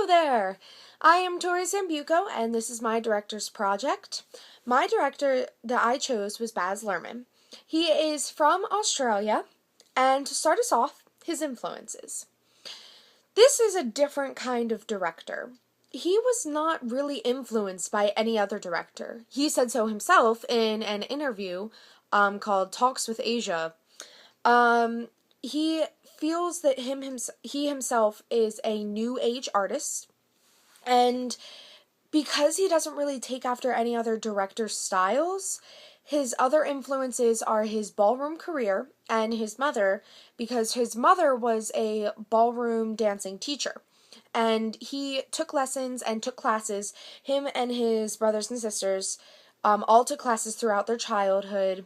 there! I am Tori Sambuco, and this is my director's project. My director that I chose was Baz Luhrmann. He is from Australia, and to start us off, his influences. This is a different kind of director. He was not really influenced by any other director. He said so himself in an interview called Talks with Asia. He feels that he himself is a new age artist, and because he doesn't really take after any other director's styles, his other influences are his ballroom career and his mother, because his mother was a ballroom dancing teacher. And he took lessons and took classes. Him and his brothers and sisters all took classes throughout their childhood.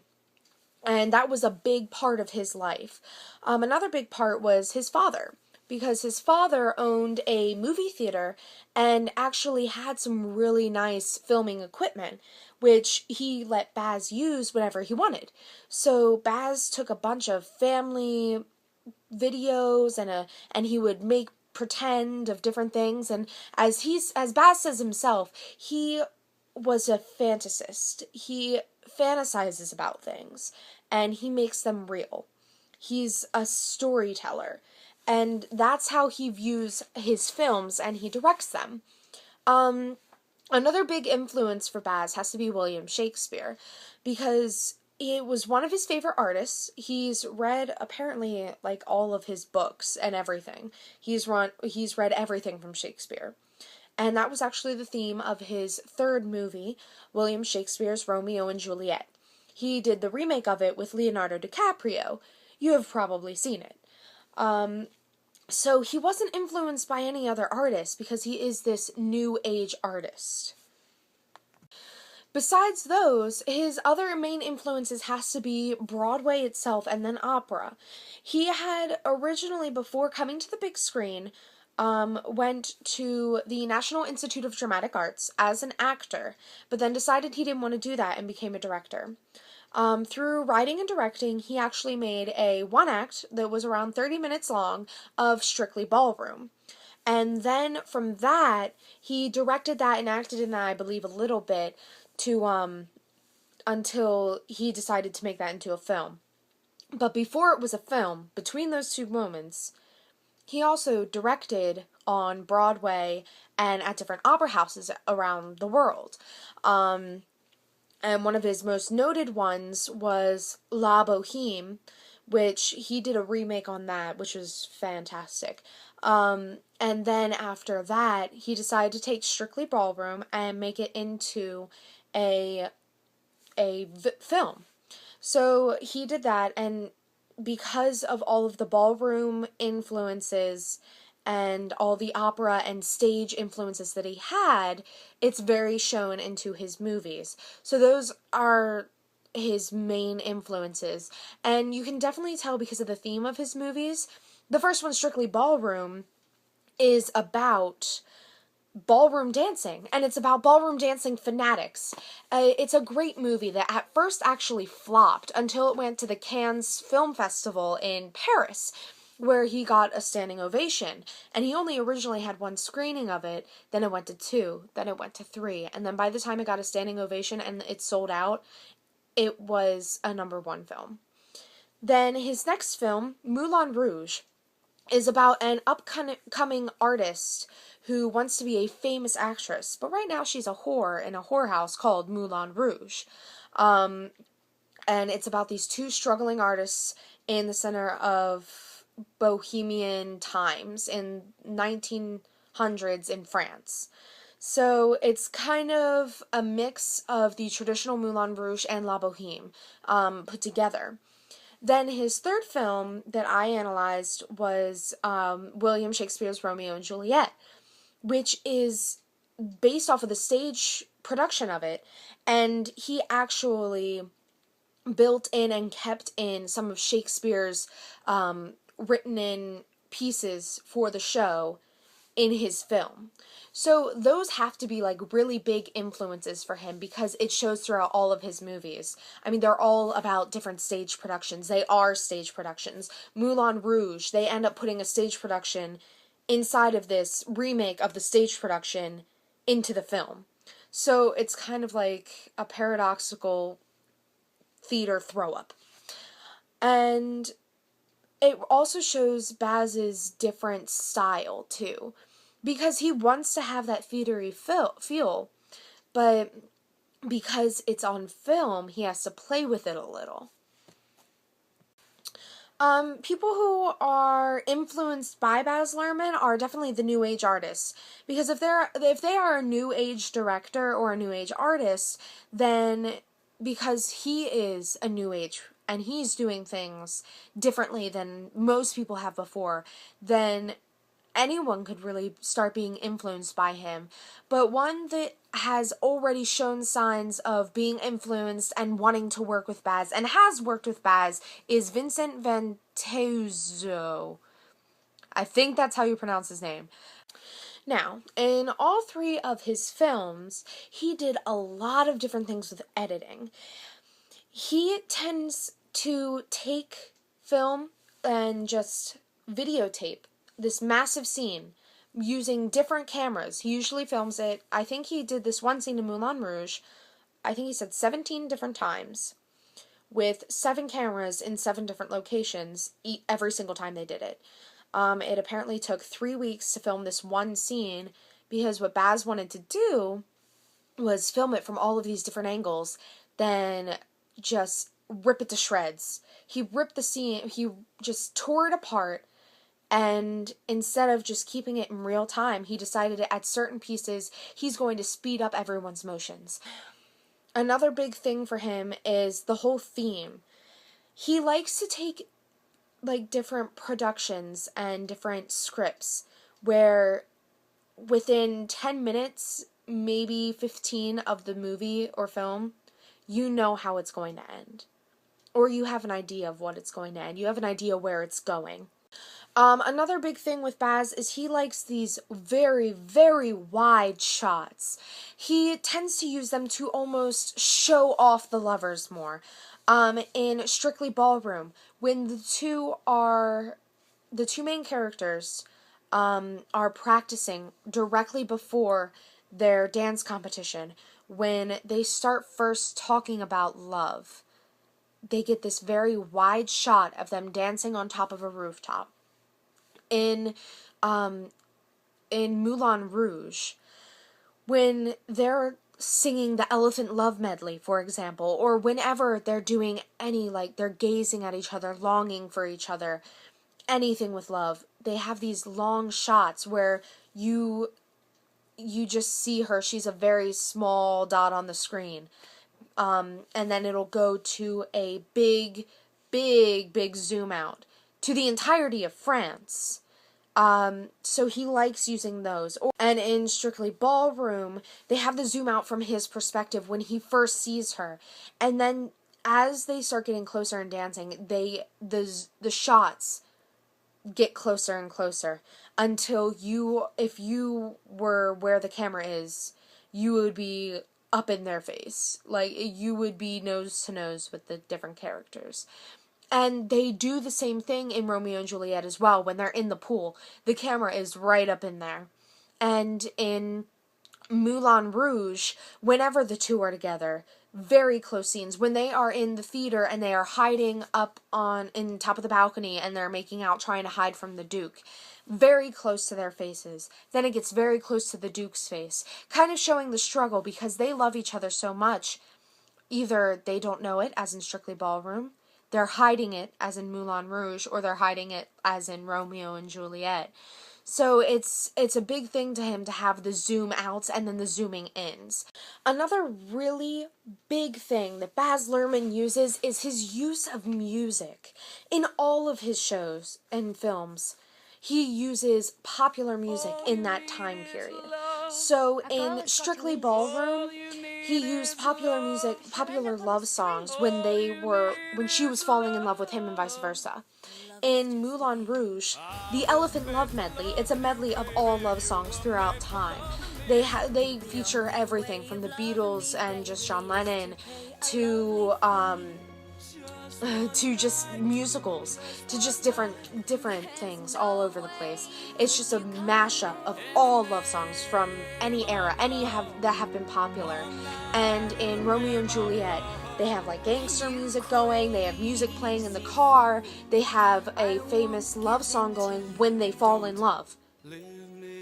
And that was a big part of his life. Another big part was his father, because his father owned a movie theater and actually had some really nice filming equipment, which he let Baz use whenever he wanted. So Baz took a bunch of family videos and he would make pretend of different things, and as Baz says himself, he was a fantasist. He fantasizes about things and he makes them real. He's a storyteller, and that's how he views his films and he directs them. Another big influence for Baz has to be William Shakespeare, because it was one of his favorite artists. He's read apparently like all of his books and everything. He's read everything from Shakespeare. And that was actually the theme of his third movie, William Shakespeare's Romeo and Juliet. He did the remake of it with Leonardo DiCaprio. You have probably seen it. So he wasn't influenced by any other artist because he is this new age artist. Besides those, his other main influences has to be Broadway itself and then opera. He had originally, before coming to the big screen, went to the National Institute of Dramatic Arts as an actor, but then decided he didn't want to do that and became a director. Through writing and directing, he actually made a one-act that was around 30 minutes long of Strictly Ballroom. And then from that, he directed that and acted in that, I believe, a little bit until he decided to make that into a film. But before it was a film, between those two moments, he also directed on Broadway and at different opera houses around the world. And one of his most noted ones was La Boheme, which he did a remake on that, which was fantastic. And then after that, he decided to take Strictly Ballroom and make it into a film. So he did that, and because of all of the ballroom influences and all the opera and stage influences that he had, it's very shown into his movies. So those are his main influences, and you can definitely tell because of the theme of his movies. The first one, Strictly Ballroom, is about ballroom dancing, and it's about ballroom dancing fanatics. It's a great movie that at first actually flopped until it went to the Cannes Film Festival in Paris, where he got a standing ovation. And he only originally had one screening of it, then it went to 2, then it went to 3, and then by the time it got a standing ovation and it sold out, it was a #1 film. Then his next film, Moulin Rouge, is about an upcoming artist who wants to be a famous actress, but right now she's a whore in a whorehouse called Moulin Rouge. And it's about these two struggling artists in the center of Bohemian times in 1900s in France. So it's kind of a mix of the traditional Moulin Rouge and La Boheme put together. Then his third film that I analyzed was William Shakespeare's Romeo and Juliet, which is based off of the stage production of it, and he actually built in and kept in some of Shakespeare's written in pieces for the show in his film. So those have to be like really big influences for him because it shows throughout all of his movies. I mean, they're all about different stage productions. They are stage productions. Moulin Rouge, they end up putting a stage production inside of this remake of the stage production into the film. So it's kind of like a paradoxical theater throw up. And it also shows Baz's different style too, because he wants to have that theatery feel, but because it's on film, he has to play with it a little. People who are influenced by Baz Luhrmann are definitely the new age artists, because if they are a new age director or a new age artist, then because he is a new age and he's doing things differently than most people have before, then anyone could really start being influenced by him. But one that has already shown signs of being influenced and wanting to work with Baz, and has worked with Baz, is Vincent Van Tazo. I think that's how you pronounce his name. Now, in all three of his films, he did a lot of different things with editing. He tends to take film and just videotape this massive scene using different cameras. He usually films it. I think he did this one scene in Moulin Rouge, I think he said 17 different times, with 7 cameras in 7 different locations every single time they did it. It apparently took 3 weeks to film this one scene, because what Baz wanted to do was film it from all of these different angles, then just rip it to shreds. He ripped the scene, he just tore it apart, and instead of just keeping it in real time, he decided that at certain pieces, he's going to speed up everyone's motions. Another big thing for him is the whole theme. He likes to take, like, different productions and different scripts where within 10 minutes, maybe 15 of the movie or film, you know how it's going to end. Or you have an idea of what it's going to end. You have an idea where it's going. Another big thing with Baz is he likes these very, very wide shots. He tends to use them to almost show off the lovers more. In Strictly Ballroom, when the two main characters, are practicing directly before their dance competition, when they start first talking about love, they get this very wide shot of them dancing on top of a rooftop. In Moulin Rouge, when they're singing the Elephant Love Medley, for example, or whenever they're doing any, like, they're gazing at each other, longing for each other, anything with love, they have these long shots where you just see her, she's a very small dot on the screen, and then it'll go to a big, big, big zoom out to the entirety of France. So he likes using those. And in Strictly Ballroom, they have the zoom out from his perspective when he first sees her. And then as they start getting closer and dancing, the shots get closer and closer until if you were where the camera is, you would be up in their face. Like, you would be nose to nose with the different characters. And they do the same thing in Romeo and Juliet as well. When they're in the pool, the camera is right up in there. And in Moulin Rouge, whenever the two are together, very close scenes. When they are in the theater and they are hiding up in top of the balcony and they're making out trying to hide from the Duke, very close to their faces. Then it gets very close to the Duke's face, kind of showing the struggle because they love each other so much. Either they don't know it, as in Strictly Ballroom, they're hiding it, as in Moulin Rouge, or they're hiding it, as in Romeo and Juliet. So it's a big thing to him to have the zoom outs and then the zooming ins. Another really big thing that Baz Luhrmann uses is his use of music. In all of his shows and films, he uses popular music in that time period. So in Strictly Ballroom, he used popular music, popular love songs when she was falling in love with him and vice versa. In Moulin Rouge, the Elephant Love Medley, it's a medley of all love songs throughout time. They feature everything from the Beatles and just John Lennon to to just musicals, to just different things all over the place. It's just a mashup of all love songs from any era, that have been popular. And in Romeo and Juliet, they have like gangster music going, they have music playing in the car, they have a famous love song going, When They Fall in Love.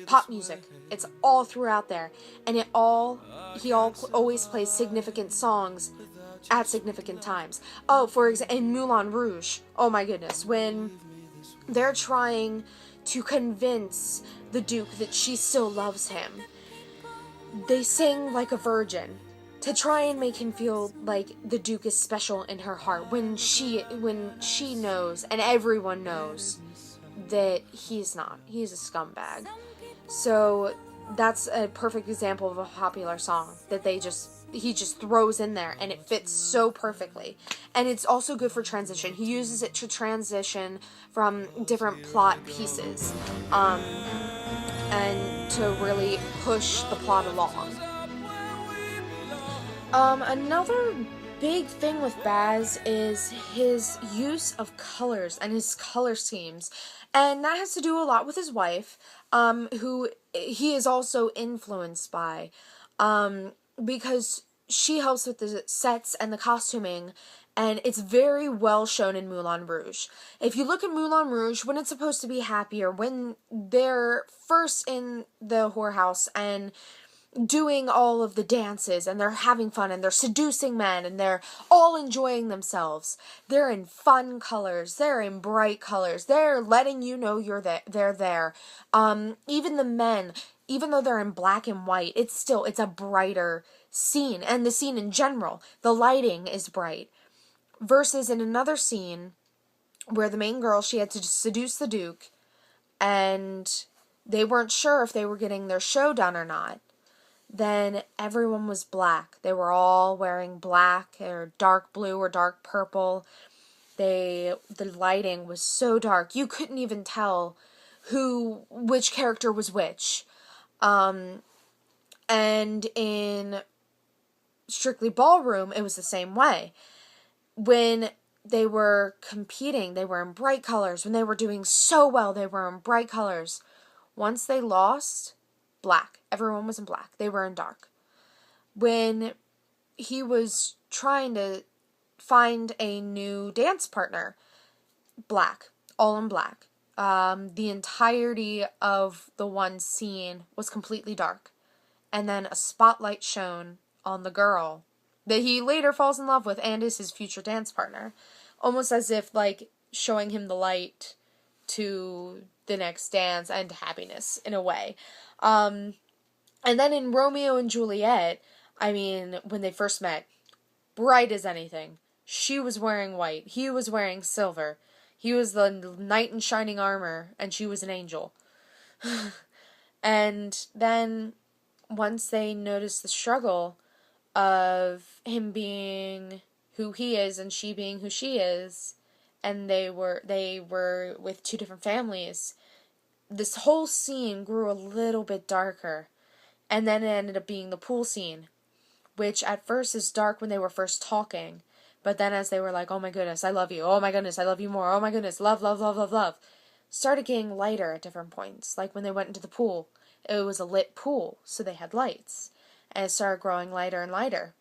Pop music. It's all throughout there. And always plays significant songs at significant times. Oh, for example, in Moulin Rouge, oh my goodness, when they're trying to convince the Duke that she still loves him, they sing like a virgin to try and make him feel like the Duke is special in her heart, when she knows, and everyone knows, that he's not. He's a scumbag. So that's a perfect example of a popular song that he just throws in there, and it fits so perfectly. And it's also good for transition. He uses it to transition from different plot pieces, and to really push the plot along. Another big thing with Baz is his use of colors and his color schemes. And that has to do a lot with his wife, who he is also influenced by, because she helps with the sets and the costuming, and it's very well shown in Moulin Rouge. If you look at Moulin Rouge, when it's supposed to be happier, when they're first in the whorehouse and doing all of the dances, and they're having fun, and they're seducing men, and they're all enjoying themselves. They're in fun colors. They're in bright colors. They're letting you know they're there. Even the men, even though they're in black and white, it's a brighter scene. And the scene in general, the lighting is bright. Versus in another scene where the main girl, she had to seduce the Duke, and they weren't sure if they were getting their show done or not. Then everyone was black. They were all wearing black or dark blue or dark purple. The lighting was so dark, you couldn't even tell which character was which. And in Strictly Ballroom, it was the same way. When they were competing, they were in bright colors. When they were doing so well, they were in bright colors. Once they lost, black. Everyone was in black. They were in dark. When he was trying to find a new dance partner, black. All in black. The entirety of the one scene was completely dark. And then a spotlight shone on the girl that he later falls in love with and is his future dance partner. Almost as if, like, showing him the light to the next dance and happiness, in a way. And then in Romeo and Juliet, I mean, when they first met, bright as anything. She was wearing white. He was wearing silver. He was the knight in shining armor, and she was an angel. And then, once they noticed the struggle of him being who he is and she being who she is, and they were with two different families, this whole scene grew a little bit darker. And then it ended up being the pool scene, which at first is dark when they were first talking, but then as they were like, oh my goodness, I love you, oh my goodness, I love you more, oh my goodness, love, love, love, love, love, started getting lighter at different points. Like when they went into the pool, it was a lit pool, so they had lights, and it started growing lighter and lighter.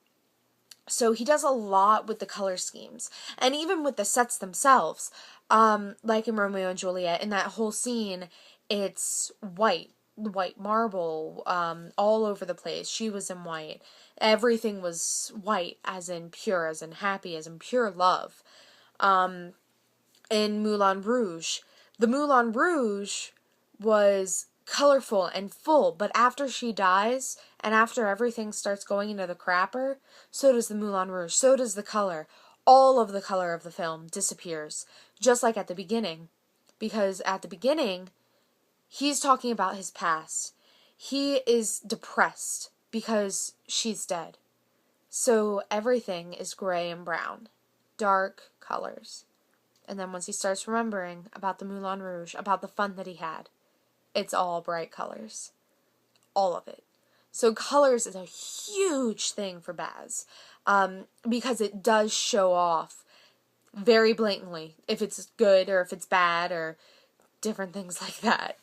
So he does a lot with the color schemes, and even with the sets themselves, like in Romeo and Juliet, in that whole scene, it's white marble, all over the place. She was in white. Everything was white, as in pure, as in happy, as in pure love. In Moulin Rouge, the Moulin Rouge was colorful and full, but after she dies, and after everything starts going into the crapper, so does the Moulin Rouge, so does the color. All of the color of the film disappears, just like at the beginning. Because at the beginning, he's talking about his past. He is depressed because she's dead. So everything is gray and brown. Dark colors. And then once he starts remembering about the Moulin Rouge, about the fun that he had, it's all bright colors. All of it. So colors is a huge thing for Baz. Because it does show off very blatantly if it's good or if it's bad or different things like that.